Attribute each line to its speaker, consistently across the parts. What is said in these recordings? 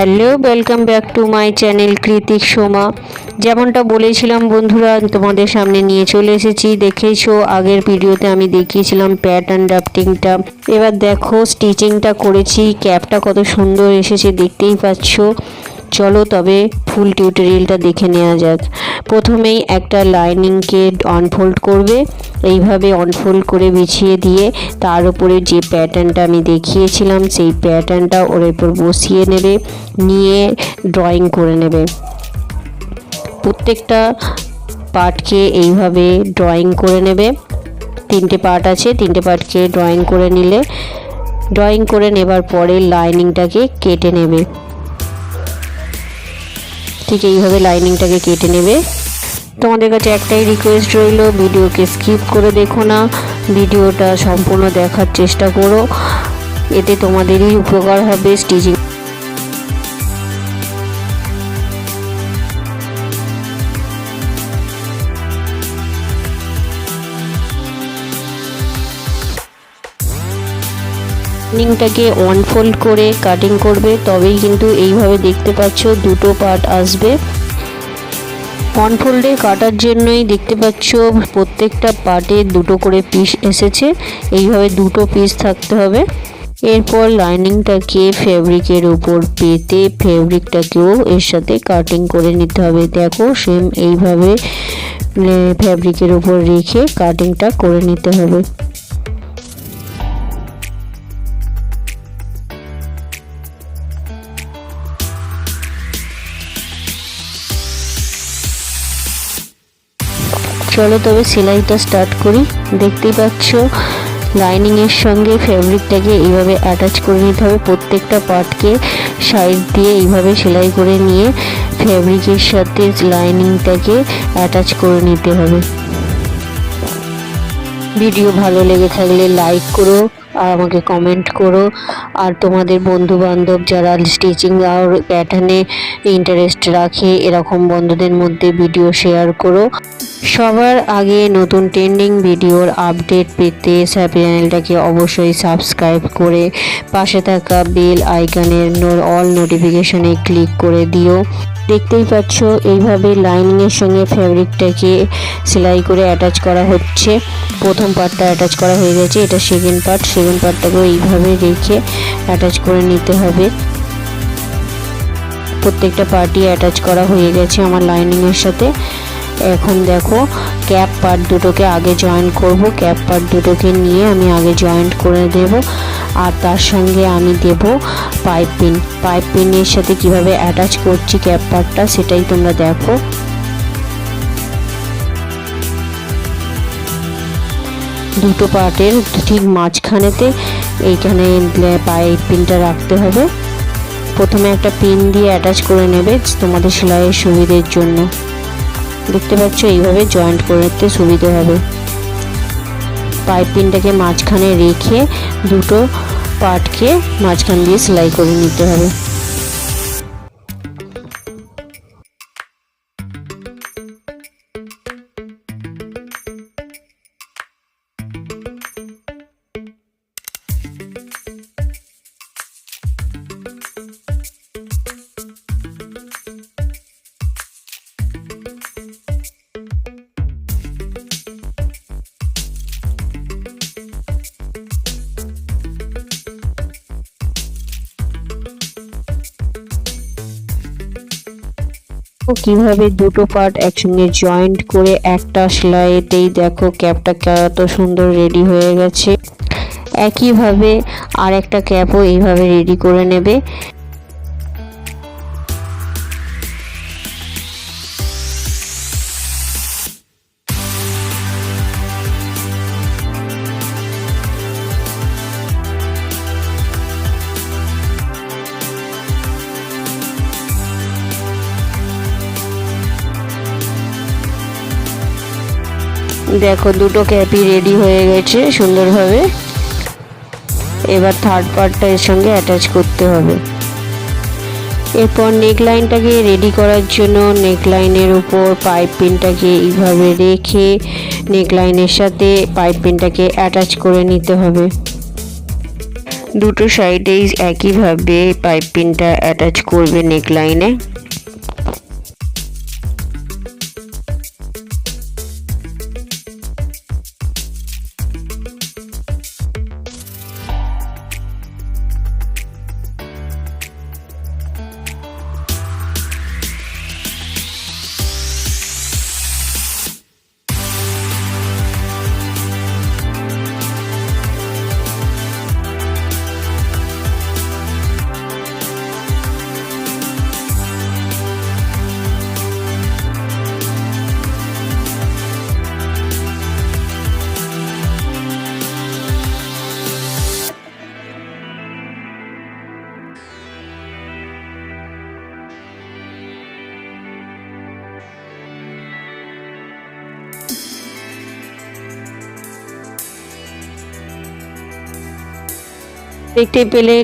Speaker 1: Hello, welcome back to my channel Kritik Soma. যেমনটা বলেছিলাম বন্ধুরা, তোমাদের সামনে নিয়ে চলে এসেছি। দেখেছো আগের ভিডিওতে আমি দেখিয়েছিলাম প্যাটার্ন ড্রাফটিংটা। এবার দেখো স্টিচিংটা করেছি, ক্যাপটা কত সুন্দর এসেছে দেখতেই পাচ্ছ। চলো তবে ফুল টিউটোরিয়ালটা দেখে নেওয়া যাক। প্রথমেই একটা লাইনিংকে আনফোল্ড করবে, এইভাবে আনফোল্ড করে বিছিয়ে দিয়ে তার উপরে যে প্যাটার্নটা আমি দেখিয়েছিলাম সেই প্যাটার্নটা ওর উপর বসিয়ে নেবে, নিয়ে ড্রয়িং করে নেবে। প্রত্যেকটা পার্টকে এইভাবে ড্রয়িং করে নেবে। তিনটে পার্ট আছে, তিনটে পার্টকে ড্রয়িং করে নিলে, ড্রয়িং করে নেবার পরে লাইনিংটাকে কেটে নেবে। ঠিক এইভাবে লাইনিংটাকে কেটে নেবে। তোমাদের কাছে একটাই রিকোয়েস্ট রইল, ভিডিওকে স্কিপ করে দেখো না, ভিডিওটা সম্পূর্ণ দেখার চেষ্টা করো, এতে তোমাদেরই উপকার হবে। স্টিচিং লাইনিংটাকে আনফোল্ড করে কাটিং করবে, তবেই কিন্তু এইভাবে দেখতে পাচ্ছ দুটো পার্ট আসবে। আনফোল্ডে কাটার জন্যই দেখতে পাচ্ছ প্রত্যেকটা পার্টে দুটো করে পিস এসেছে, এইভাবে দুটো পিস থাকতে হবে। এরপর লাইনিংটাকে ফেব্রিকের উপর পেতে ফেব্রিকটাকেও এর সাথে কাটিং করে নিতে হবে। দেখো সেম এইভাবে ফেব্রিকের উপর রেখে কাটিংটা করে নিতে হবে। চলো তবে সেলাইটা স্টার্ট করি। দেখতেই পাচ্ছ লাইনিংয়ের সঙ্গে ফেব্রিকটাকে এইভাবে অ্যাটাচ করে নিতে হবে। প্রত্যেকটা পার্টকে সাইড দিয়ে এইভাবে সেলাই করে নিয়ে ফেব্রিকের সাথে লাইনিংটাকে অ্যাটাচ করে নিতে হবে। ভিডিও ভালো লেগে থাকলে লাইক করো আর আমাকে কমেন্ট করো। আর তোমাদের বন্ধু বান্ধব যারা স্টিচিং আর প্যাটার্নে ইন্টারেস্ট রাখে এরকম বন্ধুদের মধ্যে ভিডিও শেয়ার করো। সবার আগে নতুন ট্রেন্ডিং ভিডিওর আপডেট পেতে চ্যানেলটাকে অবশ্যই সাবস্ক্রাইব করে পাশে থাকা বেল আইকনের অল নোটিফিকেশনে ক্লিক করে দিও। দেখতেই পাচ্ছ এইভাবে লাইনিংয়ের সঙ্গে ফেব্রিকটাকে সেলাই করে অ্যাটাচ করা হচ্ছে। প্রথম পার্টটা অ্যাটাচ করা হয়ে গেছে, এটা সেকেন্ড পার্টটাকেও এইভাবে রেখে অ্যাটাচ করে নিতে হবে। প্রত্যেকটা পার্টই অ্যাটাচ করা হয়ে গেছে আমার লাইনিংয়ের সাথে। এখন দেখো ক্যাপ পার্ট দুটোকে আগে জয়েন্ট করব। ক্যাপ পার্ট দুটোকে নিয়ে আমি আগে জয়েন্ট করে দেব, আর তার সঙ্গে আমি দেব পাইপ পিন। পাইপ পিনের সাথে কিভাবে অ্যাটাচ করছি ক্যাপ পার্টটা সেটাই তোমরা দেখো। দুটো পার্টের ঠিক মাঝখানেতে এইখানে পাইপ পিনটা রাখতে হবে। প্রথমে একটা পিন দিয়ে অ্যাটাচ করে নেবে তোমাদের সেলাইয়ের সুবিধের জন্য। দেখতে পাচ্ছ এইভাবে জয়েন্ট করতে সুবিধে হবে। পাইপ পিনটাকে মাঝখানে রেখে দুটো পার্টকে মাঝখান দিয়ে সেলাই করে নিতে হবে। কিভাবে দুটো পার্ট একসঙ্গে জয়েন্ট করে একটা সেলাইতেই দেখো ক্যাপটা কত সুন্দর রেডি হয়ে গেছে। একইভাবে আর একটা ক্যাপও এইভাবে রেডি করে নেবে। দেখো দুটো ক্যাপই রেডি হয়ে গেছে সুন্দরভাবে। এবার থার্ড পার্টটা এর সঙ্গে অ্যাটাচ করতে হবে। এরপর নেকলাইনটাকে রেডি করার জন্য নেকলাইনের উপর পাইপ পিনটাকে এইভাবে রেখে নেকলাইনের সাথে পাইপ পিনটাকে অ্যাটাচ করে নিতে হবে। দুটো সাইডেই একইভাবে পাইপ পিনটা অ্যাটাচ করবে নেকলাইনে। দেখতে পেলে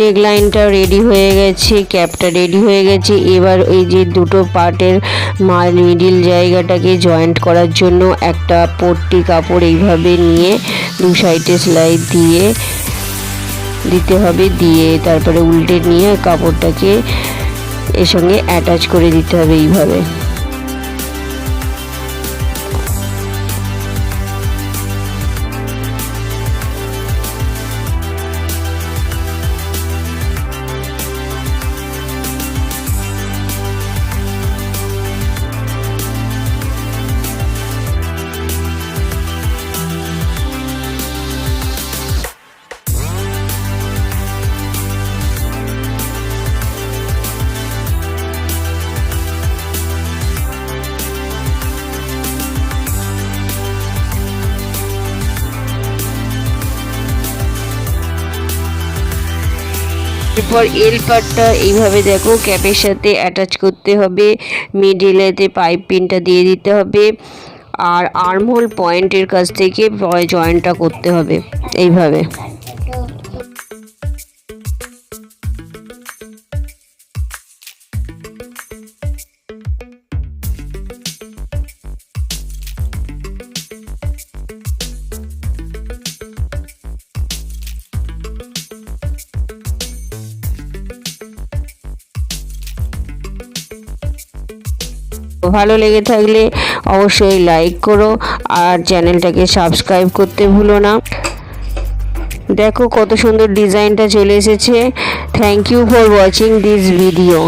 Speaker 1: নেকলাইনটা রেডি হয়ে গেছে, ক্যাপটা রেডি হয়ে গেছে। এবার এই যে দুটো পার্টের মিডিল জায়গাটাকে জয়েন্ট করার জন্য একটা পট্টি কাপড় এইভাবে নিয়ে দু সাইডে সেলাই দিয়ে দিতে হবে, দিয়ে তারপরে উল্টে নিয়ে কাপড়টাকে এর সঙ্গে অ্যাটাচ করে দিতে হবে এইভাবে। এরপর এল পার্টটা এইভাবে দেখো ক্যাপের সাথে অ্যাটাচ করতে হবে, মিডিলেতে পাইপ পিনটা দিয়ে দিতে হবে, আর আর্মহোল পয়েন্টের কাছ থেকে জয়েন্টটা করতে হবে এইভাবে। ভালো লেগে থাকলে অবশ্যই লাইক করো আর চ্যানেলটাকে সাবস্ক্রাইব করতে ভুলো না। দেখো কত সুন্দর ডিজাইনটা চলে এসেছে। Thank you for watching this video.